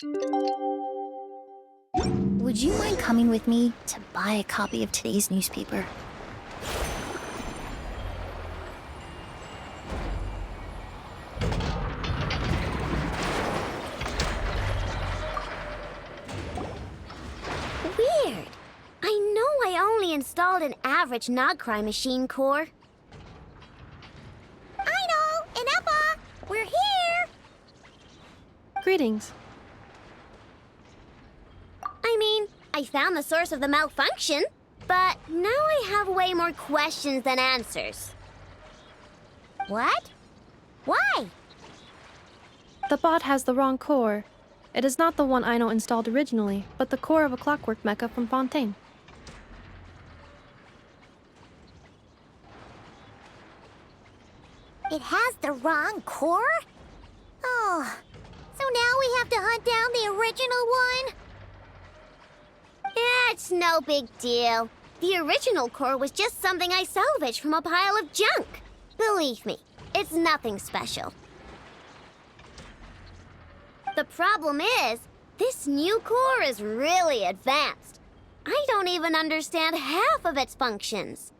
Would you mind coming with me to buy a copy of today's newspaper? Weird. I know I only installed an average not crime machine core. Aino and Eppa, we're here! Greetings. I found the source of the malfunction, but now I have way more questions than answers. What? Why? The bot has the wrong core. It is not the one Aino installed originally, but the core of a clockwork mecha from Fontaine. It has the wrong core? Oh, so now we have to hunt down the original one? Yeah, it's no big deal. The original core was just something I salvaged from a pile of junk. Believe me, it's nothing special. The problem is, this new core is really advanced. I don't even understand half of its functions.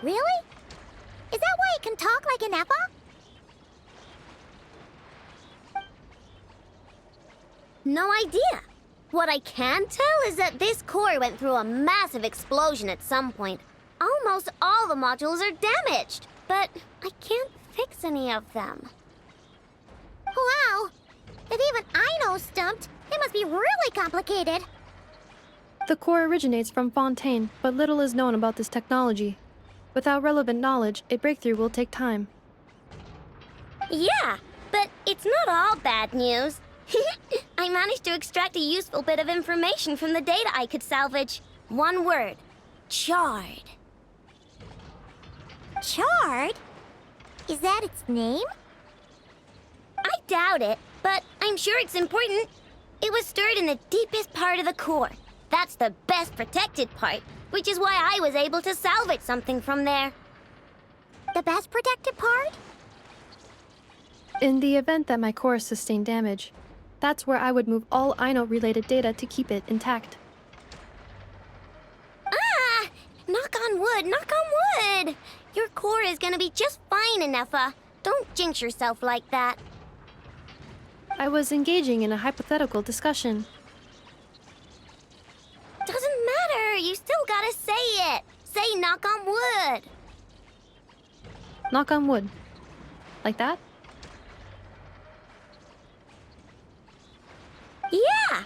Really? Is that why it can talk like an Eppa? No idea. What I can tell is that this core went through a massive explosion at some point. Almost all the modules are damaged, but I can't fix any of them. Wow! If even Aino's stumped, it must be really complicated. The core originates from Fontaine, but little is known about this technology. Without relevant knowledge, a breakthrough will take time. Yeah, but it's not all bad news. I managed to extract a useful bit of information from the data I could salvage. One word. Chard. Chard? Is that its name? I doubt it, but I'm sure it's important. It was stored in the deepest part of the core. That's the best protected part, which is why I was able to salvage something from there. The best protected part? In the event that my core sustained damage, that's where I would move all Aino-related data to keep it intact. Ah! Knock on wood, knock on wood! Your core is gonna be just fine, Eppa. Don't jinx yourself like that. I was engaging in a hypothetical discussion. Doesn't matter, you still gotta say it. Say knock on wood. Knock on wood. Like that? Yeah!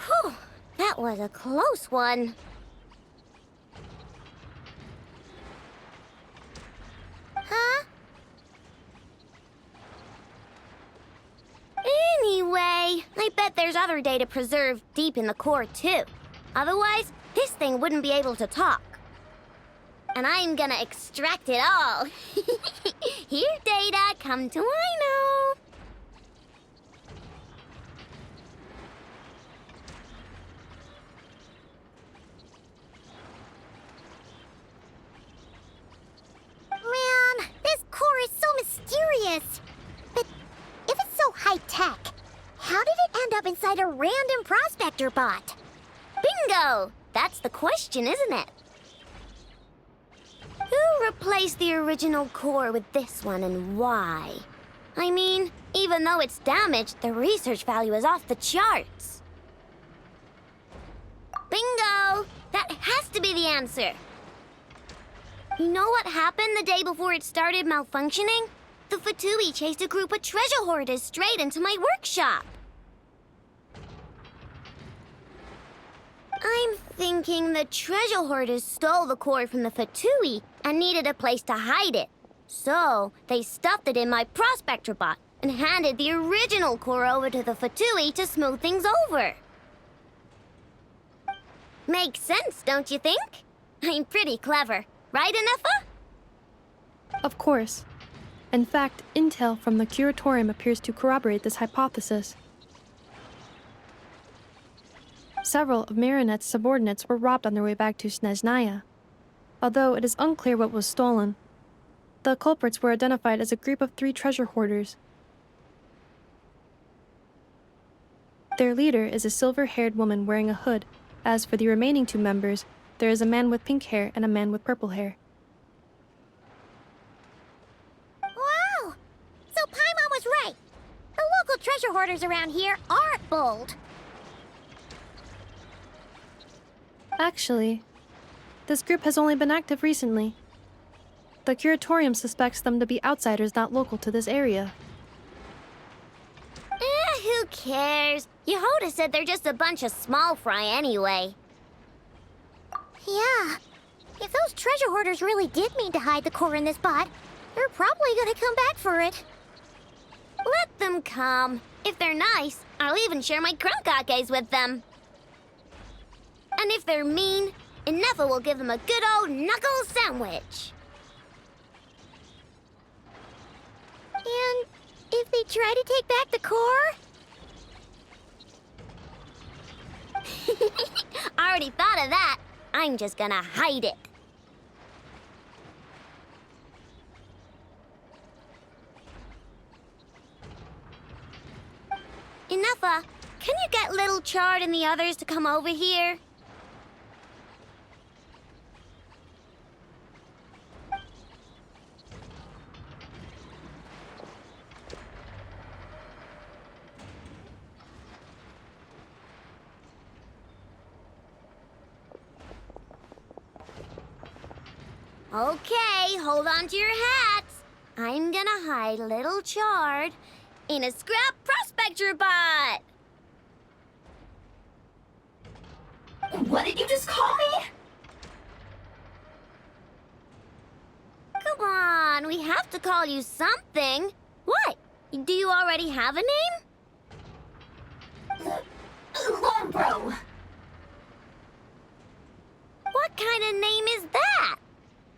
Whew, that was a close one. Huh? Anyway, I bet there's other data preserved deep in the core too. Otherwise, this thing wouldn't be able to talk. And I'm gonna extract it all. Here, data, come to Aino. Man, this core is so mysterious. But if it's so high-tech, how did it end up inside a random prospector bot? Bingo! That's the question, isn't it? Who replaced the original core with this one and why? I mean, even though it's damaged, the research value is off the charts. Bingo! That has to be the answer. You know what happened the day before it started malfunctioning? The Fatui chased a group of treasure hoarders straight into my workshop. I'm thinking the treasure hoarders stole the core from the Fatui and needed a place to hide it. So, they stuffed it in my prospector bot and handed the original core over to the Fatui to smooth things over. Makes sense, don't you think? I'm pretty clever, right, Eppa? Of course. In fact, intel from the curatorium appears to corroborate this hypothesis. Several of Marinette's subordinates were robbed on their way back to Snezhnaya. Although it is unclear what was stolen, the culprits were identified as a group of 3 treasure hoarders. Their leader is a silver-haired woman wearing a hood. As for the remaining 2 members, there is a man with pink hair and a man with purple hair. Wow! So Paimon was right. The local treasure hoarders around here aren't bold. Actually, this group has only been active recently. The curatorium suspects them to be outsiders not local to this area. Who cares? Yehoda said they're just a bunch of small fry anyway. Yeah. If those treasure hoarders really did mean to hide the core in this spot, they're probably gonna come back for it. Let them come. If they're nice, I'll even share my crunkakes with them. And if they're mean, Inefa will give them a good old knuckle sandwich. And if they try to take back the core? I already thought of that. I'm just gonna hide it. Inefa, can you get Little Chard and the others to come over here? Okay, hold on to your hats. I'm gonna hide Little Chard in a scrap prospector bot. What did you just call me? Come on, we have to call you something. What? Do you already have a name? Lombro. What kind of name is that?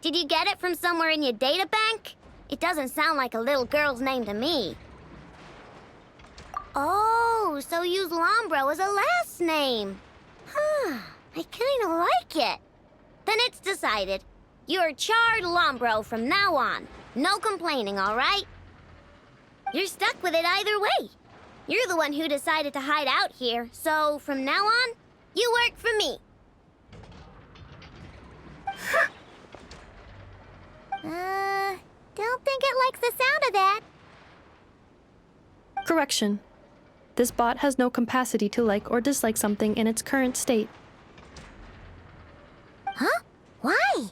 Did you get it from somewhere in your data bank? It doesn't sound like a little girl's name to me. Oh, so use Lombro as a last name. Huh, I kinda like it. Then it's decided. You're Chard Lombro from now on. No complaining, all right? You're stuck with it either way. You're the one who decided to hide out here, so from now on, you work for me. Don't think it likes the sound of that. Correction. This bot has no capacity to like or dislike something in its current state. Huh? Why?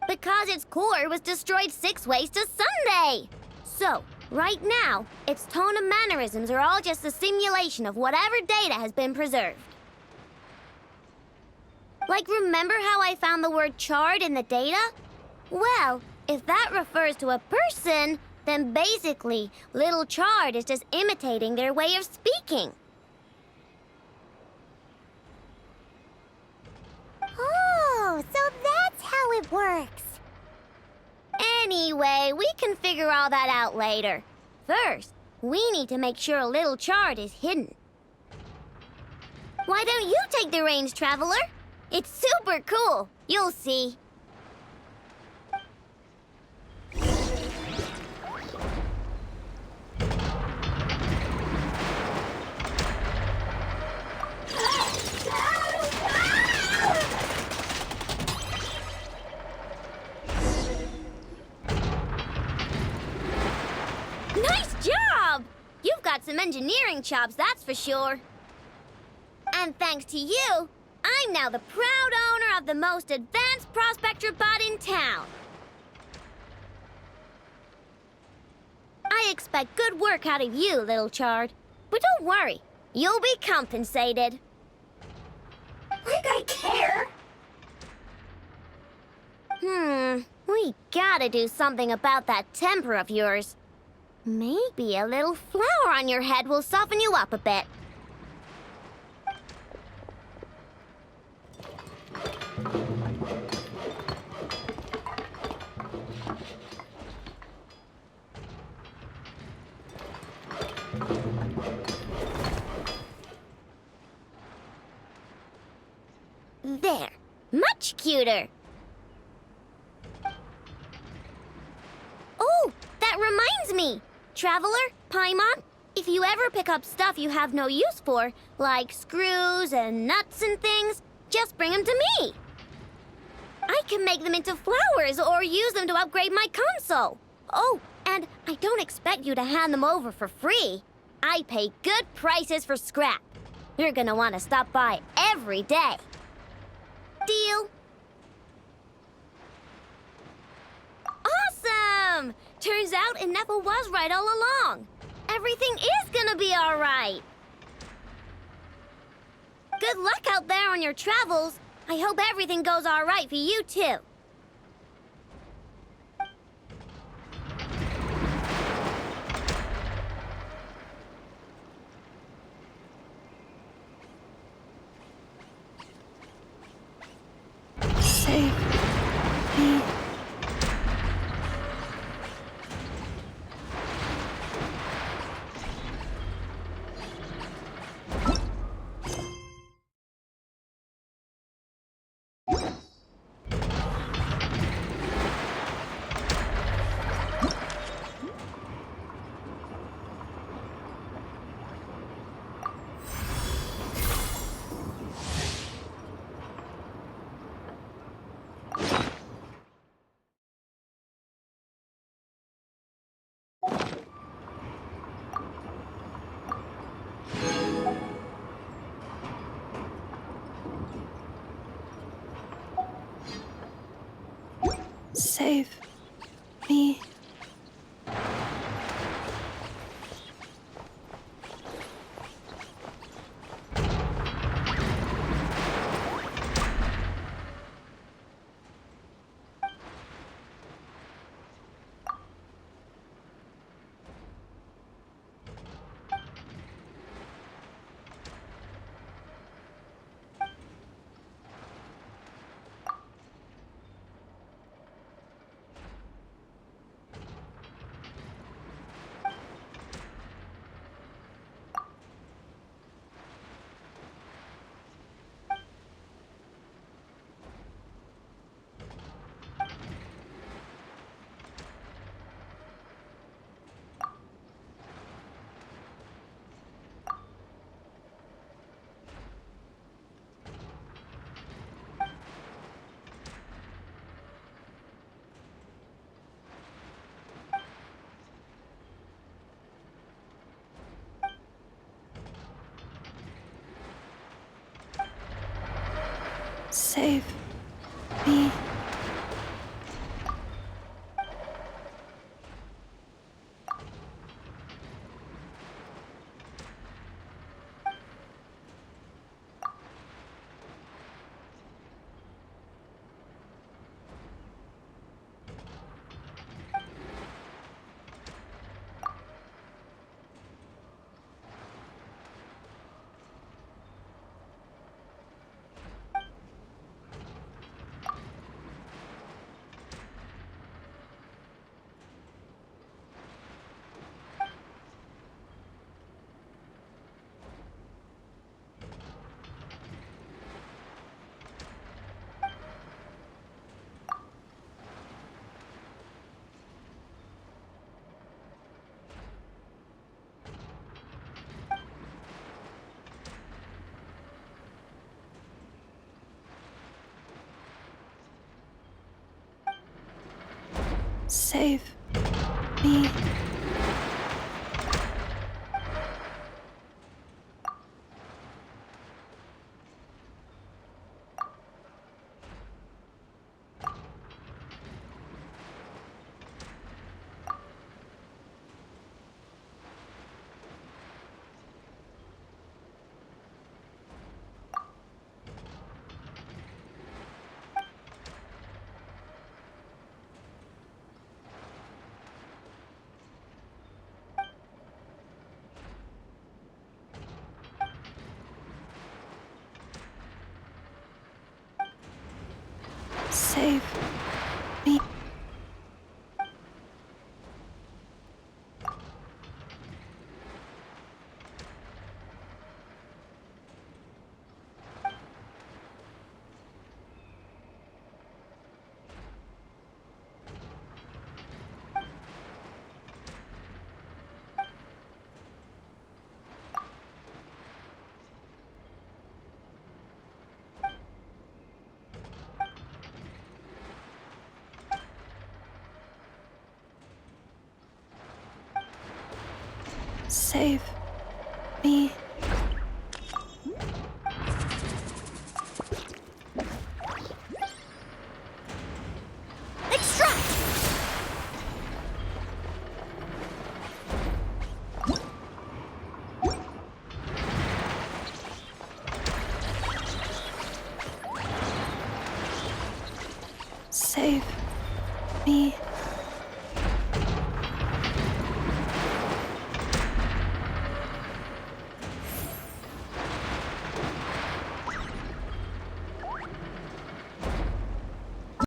Because its core was destroyed 6 ways to Sunday. So, right now, its tone and mannerisms are all just a simulation of whatever data has been preserved. Like, remember how I found the word chard in the data? Well, if that refers to a person, then basically, Little Chard is just imitating their way of speaking. Oh, so that's how it works. Anyway, we can figure all that out later. First, we need to make sure Little Chard is hidden. Why don't you take the reins, Traveler? It's super cool. You'll see. Nice job! You've got some engineering chops, that's for sure. And thanks to you, I'm now the proud owner of the most advanced prospector bot in town. I expect good work out of you, Little Chard. But don't worry, you'll be compensated. Like I care. We gotta do something about that temper of yours. Maybe a little flour on your head will soften you up a bit. There, much cuter. Oh, that reminds me. Traveler, Paimon, If you ever pick up stuff you have no use for, like screws and nuts and things, just bring them to me. I can make them into flowers or use them to upgrade my console. Oh, and I don't expect you to hand them over for free. I pay good prices for scrap. You're gonna want to stop by every day. Deal? Awesome! Turns out Ineffa was right all along. Everything is gonna be all right. Good luck out there on your travels. I hope everything goes all right for you, too. Save me. Save me. Save me. Save me. Save me. Save me. Extract! Save me.